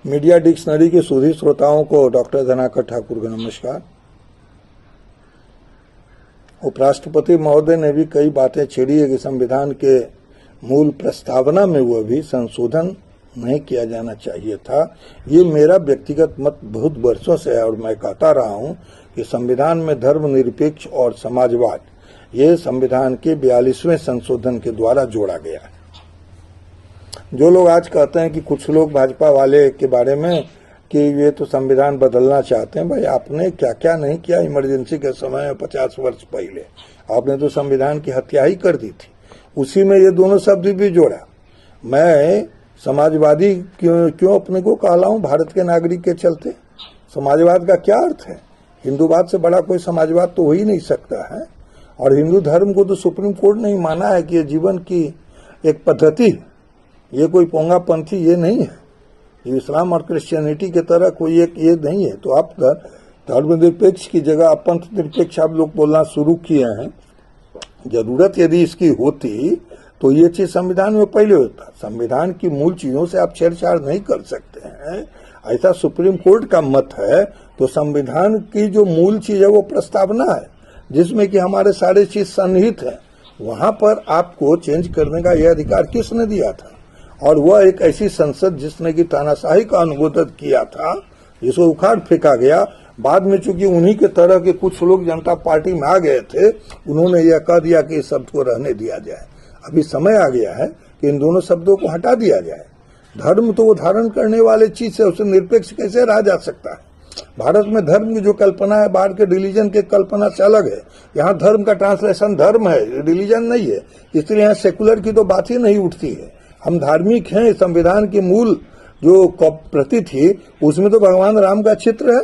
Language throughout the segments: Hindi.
मीडिया डिक्शनरी के सुधी श्रोताओं को डॉक्टर धनाकर ठाकुर का नमस्कार। उपराष्ट्रपति महोदय ने भी कई बातें छेड़ी है कि संविधान के मूल प्रस्तावना में वह भी संशोधन नहीं किया जाना चाहिए था। ये मेरा व्यक्तिगत मत बहुत वर्षों से है और मैं कहता रहा हूं कि संविधान में धर्मनिरपेक्ष और समाजवाद ये संविधान के 42वें संशोधन के द्वारा जोड़ा गया है। जो लोग आज कहते हैं कि कुछ लोग भाजपा वाले के बारे में कि ये तो संविधान बदलना चाहते हैं, भाई आपने क्या क्या नहीं किया इमरजेंसी के समय में 50 वर्ष पहले। आपने तो संविधान की हत्या ही कर दी थी। उसी में ये दोनों शब्द भी जोड़ा। मैं समाजवादी क्यों अपने को कहलाऊं भारत के नागरिक के चलते? समाजवाद का क्या अर्थ है? हिंदूवाद से बड़ा कोई समाजवाद तो हो ही नहीं सकता है। और हिंदू धर्म को तो सुप्रीम कोर्ट ने माना है कि ये जीवन की एक पद्धति, ये कोई पोंगापंथी ये नहीं है। ये इस्लाम और क्रिश्चियनिटी की तरह कोई एक ये नहीं है। तो आप धर्मनिरपेक्ष की जगह आप पंथ निरपेक्ष आप लोग बोलना शुरू किए हैं। जरूरत यदि इसकी होती तो ये चीज संविधान में पहले होता। संविधान की मूल चीजों से आप छेड़छाड़ नहीं कर सकते हैं, ऐसा सुप्रीम कोर्ट का मत है। तो संविधान की जो मूल चीज है वो प्रस्तावना है, जिसमें कि हमारे सारे चीज सन्निहित है। वहां पर आपको चेंज करने का यह अधिकार किसने दिया था? और वह एक ऐसी संसद जिसने कि तानाशाही का अनुमोदन किया था, जिसको उखाड़ फेंका गया। बाद में चूंकि उन्हीं के तरह के कुछ लोग जनता पार्टी में आ गए थे, उन्होंने यह कह दिया कि इस शब्द को रहने दिया जाए। अभी समय आ गया है कि इन दोनों शब्दों को हटा दिया जाए। धर्म तो वो धारण करने वाले चीज है, उसे निरपेक्ष कैसे रहा जा सकता है? भारत में धर्म की जो कल्पना है बाहर के रिलीजन के कल्पना से अलग है। यहाँ धर्म का ट्रांसलेशन धर्म है, रिलीजन नहीं है। इसलिए यहाँ सेकुलर की तो बात ही नहीं उठती है। हम धार्मिक हैं। संविधान की मूल जो प्रति थी उसमें तो भगवान राम का चित्र है।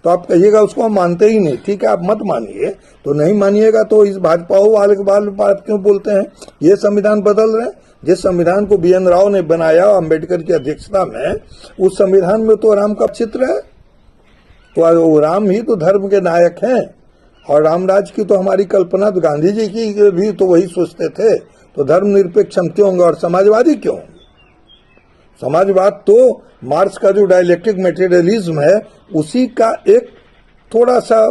तो आप कहिएगा उसको हम मानते ही नहीं। ठीक है, आप मत मानिए। तो नहीं मानिएगा तो इस भाजपाओं वाले के बात क्यों बोलते हैं? ये संविधान बदल रहे हैं। जिस संविधान को BN राव ने बनाया अम्बेडकर की अध्यक्षता में, उस संविधान में तो राम का चित्र है। तो राम ही तो धर्म के नायक हैं। और रामराज की तो हमारी कल्पना तो गांधी जी की भी तो वही सोचते थे। तो धर्मनिरपेक्ष हम क्यों होंगे और समाजवादी क्यों? समाजवाद तो मार्क्स का जो डायलेक्टिक मटेरियलिज्म है उसी का एक थोड़ा सा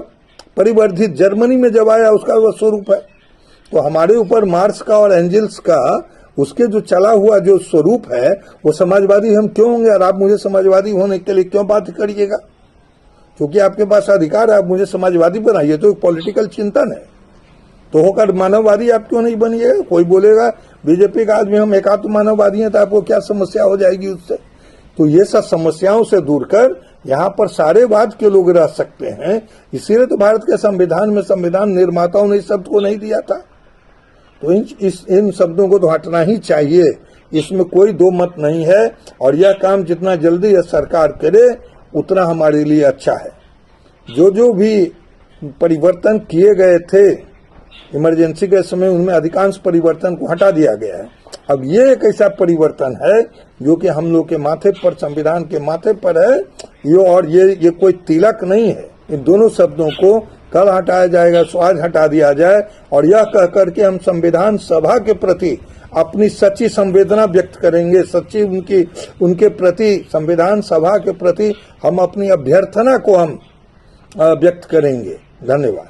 परिवर्धित, जर्मनी में जब आया उसका वह स्वरूप है। तो हमारे ऊपर मार्क्स का और एंजल्स का उसके जो चला हुआ जो स्वरूप है वो समाजवादी हम क्यों होंगे? और आप मुझे समाजवादी होने के लिए क्यों बात करिएगा? क्योंकि आपके पास अधिकार है, आप मुझे समाजवादी बनाइए। तो एक पॉलिटिकल चिंतन है। तो होकर मानववादी आप क्यों नहीं बनिएगा? कोई बोलेगा बीजेपी का आदमी हम एकात्म मानववादी हैं, तो आपको क्या समस्या हो जाएगी उससे? तो ये सब समस्याओं से दूर कर यहाँ पर सारे वाद के लोग रह सकते हैं। इसीलिए तो भारत के संविधान में संविधान निर्माताओं ने इस शब्द को नहीं दिया था। तो इन शब्दों को तो हटना ही चाहिए, इसमें कोई दो मत नहीं है। और यह काम जितना जल्दी यह सरकार करे उतना हमारे लिए अच्छा है। जो भी परिवर्तन किए गए थे इमरजेंसी के समय, उनमें अधिकांश परिवर्तन को हटा दिया गया है। अब ये एक ऐसा परिवर्तन है जो कि हम लोग के माथे पर, संविधान के माथे पर है ये कोई तिलक नहीं है। इन दोनों शब्दों को कल हटाया जाएगा, सो आज हटा दिया जाए। और यह कह करके हम संविधान सभा के प्रति अपनी सच्ची संवेदना व्यक्त करेंगे, सच्ची उनके प्रति, संविधान सभा के प्रति हम अपनी अभ्यर्थना को हम व्यक्त करेंगे। धन्यवाद।